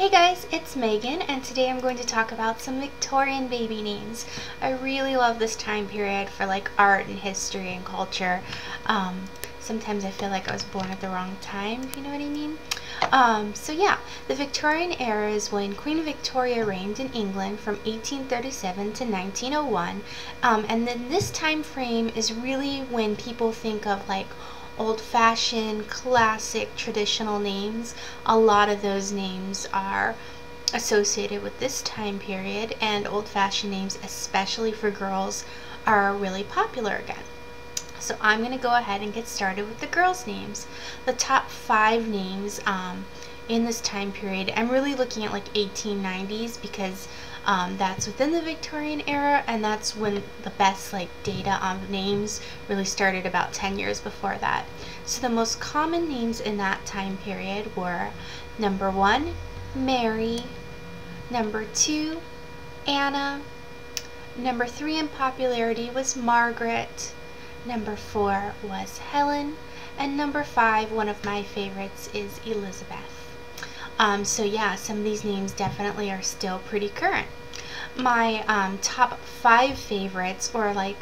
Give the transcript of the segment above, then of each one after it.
Hey guys, it's Megan, and today I'm going to talk about some Victorian baby names. I really love this time period for like art and history and culture. Sometimes I feel like I was born at the wrong time, if you know what I mean. So yeah, the Victorian era is when Queen Victoria reigned in England from 1837 to 1901, and then this time frame is really when people think of like old-fashioned, classic, traditional names. A lot of those names are associated with this time period, and old-fashioned names, especially for girls, are really popular again. So I'm going to go ahead and get started with the girls' names. The top 5 names in this time period, I'm really looking at like 1890s because that's within the Victorian era, and that's when the best like data on names really started, about 10 years before that. So the most common names in that time period were number 1, Mary, number 2, Anna, number 3 in popularity was Margaret, number 4 was Helen, and number 5, one of my favorites, is Elizabeth. So yeah, some of these names definitely are still pretty current. My top 5 favorites, or like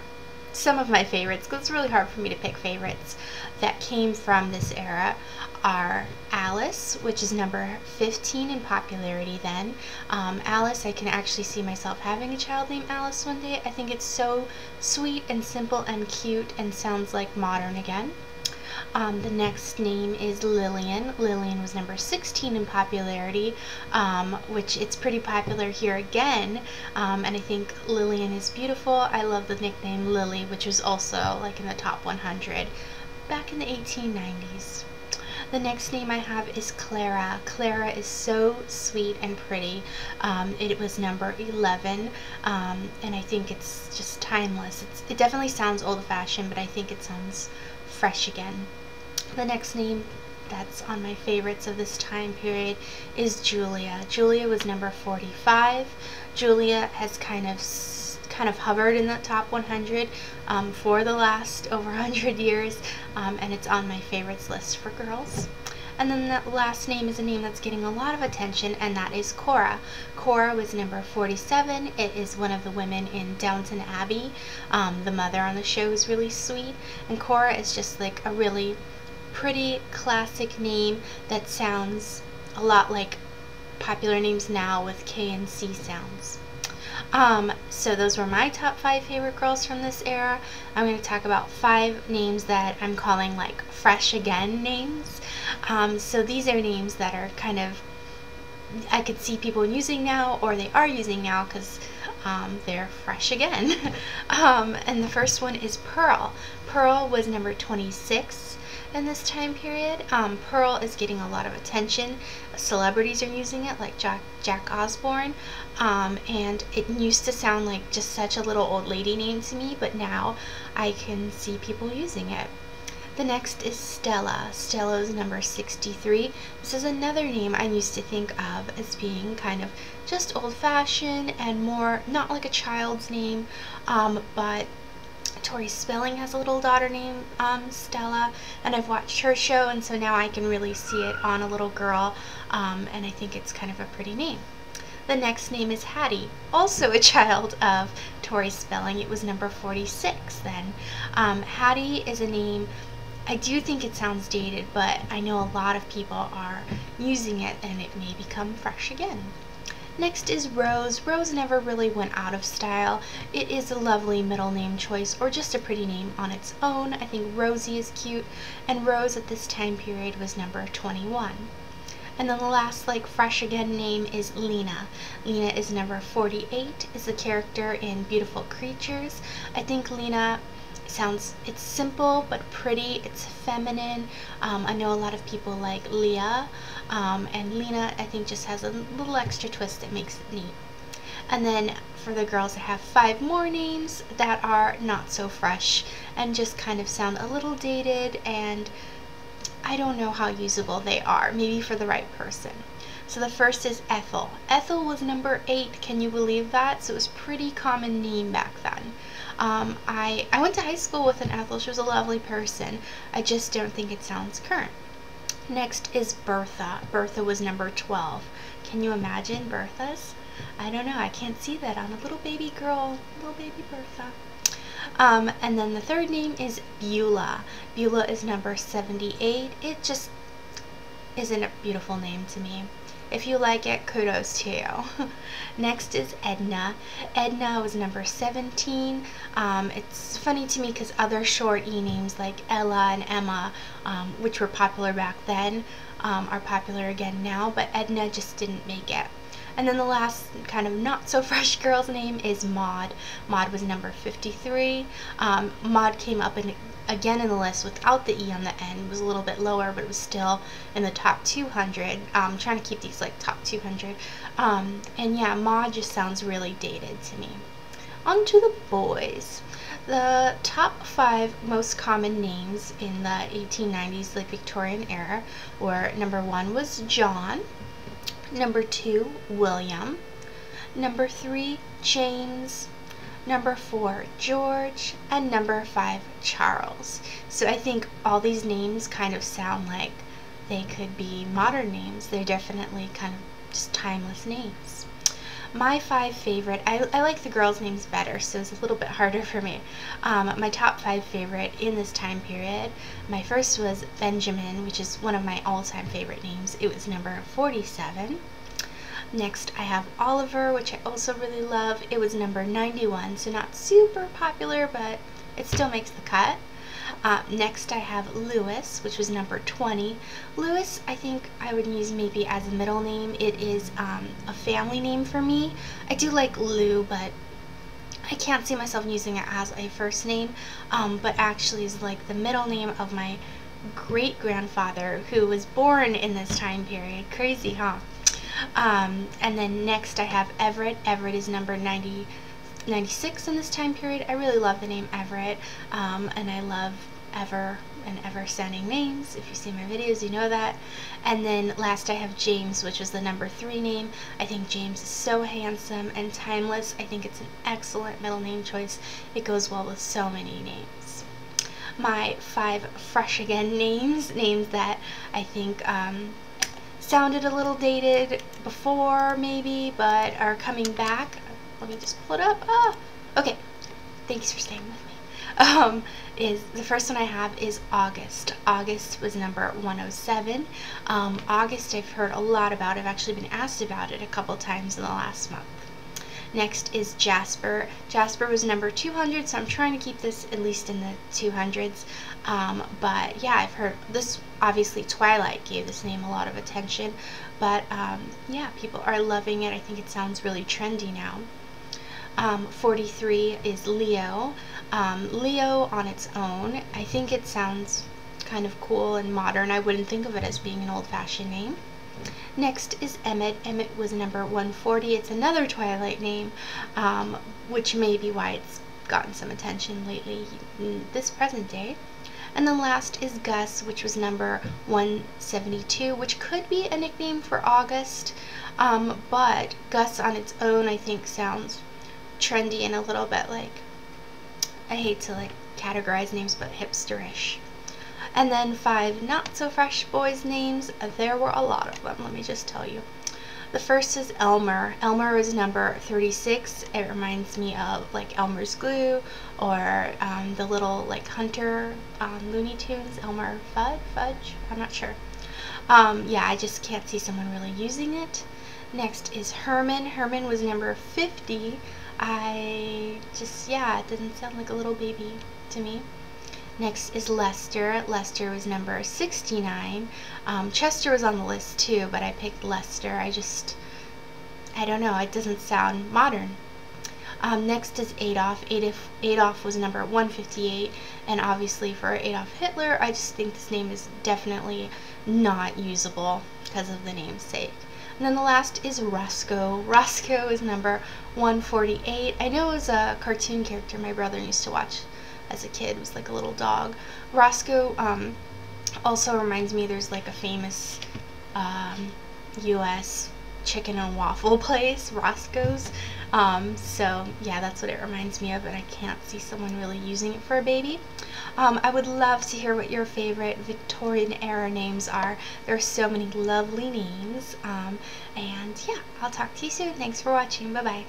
some of my favorites, because it's really hard for me to pick favorites, that came from this era are Alice, which is number 15 in popularity then. Alice, I can actually see myself having a child named Alice one day. I think it's so sweet and simple and cute and sounds like modern again. The next name is Lillian. Lillian was number 16 in popularity, which it's pretty popular here again, and I think Lillian is beautiful. I love the nickname Lily, which was also like in the top 100 back in the 1890s. The next name I have is Clara. Clara is so sweet and pretty. It was number 11, and I think it's just timeless. It definitely sounds old-fashioned, but I think it sounds fresh again. The next name that's on my favorites of this time period is Julia. Julia was number 45. Julia has kind of hovered in the top 100 for the last over 100 years, and it's on my favorites list for girls. And then the last name is a name that's getting a lot of attention, and that is Cora. Cora was number 47. It is one of the women in Downton Abbey. The mother on the show is really sweet, and Cora is just like a really pretty classic name that sounds a lot like popular names now with K and C sounds. So those were my top 5 favorite girls from this era. I'm going to talk about 5 names that I'm calling like fresh again names. So these are names that are kind of, I could see people using now, or they are using now because they're fresh again. And the first one is Pearl. Pearl was number 26 in this time period. Pearl is getting a lot of attention. Celebrities are using it, like Jack Osborne, and it used to sound like just such a little old lady name to me, but now I can see people using it. The next is Stella. Stella is number 63. This is another name I used to think of as being kind of just old-fashioned and more not like a child's name, but Tori Spelling has a little daughter named Stella, and I've watched her show, and so now I can really see it on a little girl, and I think it's kind of a pretty name. The next name is Hattie, also a child of Tori Spelling. It was number 46 then. Hattie is a name, I do think it sounds dated, but I know a lot of people are using it, and it may become fresh again. Next is Rose. Rose never really went out of style. It is a lovely middle name choice, or just a pretty name on its own. I think Rosie is cute, and Rose at this time period was number 21. And then the last like fresh again name is Lena. Lena is number 48, is a character in Beautiful Creatures. I think Lena it's simple but pretty, it's feminine. I know a lot of people like Leah, and Lena I think just has a little extra twist that makes it neat. And then for the girls, I have 5 more names that are not so fresh and just kind of sound a little dated, and I don't know how usable they are, maybe for the right person. So the first is Ethel. Ethel was number 8, can you believe that? So it was a pretty common name back then. I went to high school with an Ethel. She was a lovely person. I just don't think it sounds current. Next is Bertha. Bertha was number 12. Can you imagine Bertha's? I don't know, I can't see that on a little baby girl, little baby Bertha. And then the third name is Beulah. Beulah is number 78. It just isn't a beautiful name to me. If you like it, kudos to you. Next is Edna. Edna was number 17. It's funny to me because other short E names like Ella and Emma, which were popular back then, are popular again now, but Edna just didn't make it. And then the last kind of not so fresh girl's name is Maude. Maude was number 53. Maude came up again in the list without the E on the end. It was a little bit lower, but it was still in the top 200. I'm trying to keep these like top 200. And yeah, Maude just sounds really dated to me. On to the boys. The top 5 most common names in the 1890s, like Victorian era, were number 1 was John, number 2 William, number 3 James, number 4 George, and number 5 Charles. So I think all these names kind of sound like they could be modern names. They're definitely kind of just timeless names. My 5 favorite, I like the girls' names better, so it's a little bit harder for me. My top 5 favorite in this time period, my first was Benjamin, which is one of my all-time favorite names. It was number 47. Next I have Oliver, which I also really love. It was number 91, so not super popular, but it still makes the cut. Next I have Lewis, which was number 20. Lewis, I think I would use maybe as a middle name. It is a family name for me. I do like Lou, but I can't see myself using it as a first name, but actually is like the middle name of my great-grandfather who was born in this time period. Crazy, huh? And then next I have Everett. Everett is number 96 in this time period. I really love the name Everett, and I love ever and ever sounding names. If you see my videos, you know that. And then last I have James, which was the number 3 name. I think James is so handsome and timeless. I think it's an excellent middle name choice. It goes well with so many names. My 5 fresh again names that I think sounded a little dated before maybe, but are coming back. Let me just pull it up. Okay. Thanks for staying with me. Is the first one I have is August. August was number 107. August I've heard a lot about. I've actually been asked about it a couple times in the last month. Next is Jasper. Jasper was number 200, so I'm trying to keep this at least in the 200s. But yeah, I've heard this. Obviously, Twilight gave this name a lot of attention, but yeah, people are loving it. I think it sounds really trendy now. 43 is Leo. Leo on its own, I think it sounds kind of cool and modern. I wouldn't think of it as being an old-fashioned name. Next is Emmett. Emmett was number 140. It's another Twilight name, which may be why it's gotten some attention lately in this present day. And then last is Gus, which was number 172, which could be a nickname for August, but Gus on its own I think sounds trendy and a little bit like, I hate to like categorize names, but hipsterish. And then 5 not so fresh boys names. There were a lot of them, let me just tell you. The first is Elmer. Elmer was number 36. It reminds me of like Elmer's Glue or the little like hunter Looney Tunes. Elmer Fudge? I'm not sure. Yeah, I just can't see someone really using it. Next is Herman. Herman was number 50. It doesn't sound like a little baby to me. Next is Lester. Lester was number 69. Chester was on the list too, but I picked Lester. I don't know, it doesn't sound modern. Next is Adolph. Adolph was number 158, and obviously for Adolf Hitler, I just think this name is definitely not usable because of the namesake. And then the last is Roscoe. Roscoe is number 148. I know it was a cartoon character my brother used to watch as a kid. It was like a little dog. Roscoe also reminds me there's like a famous US chicken and waffle place, Roscoe's. So yeah, that's what it reminds me of, and I can't see someone really using it for a baby. I would love to hear what your favorite Victorian era names are. There are so many lovely names. And yeah, I'll talk to you soon. Thanks for watching. Bye-bye.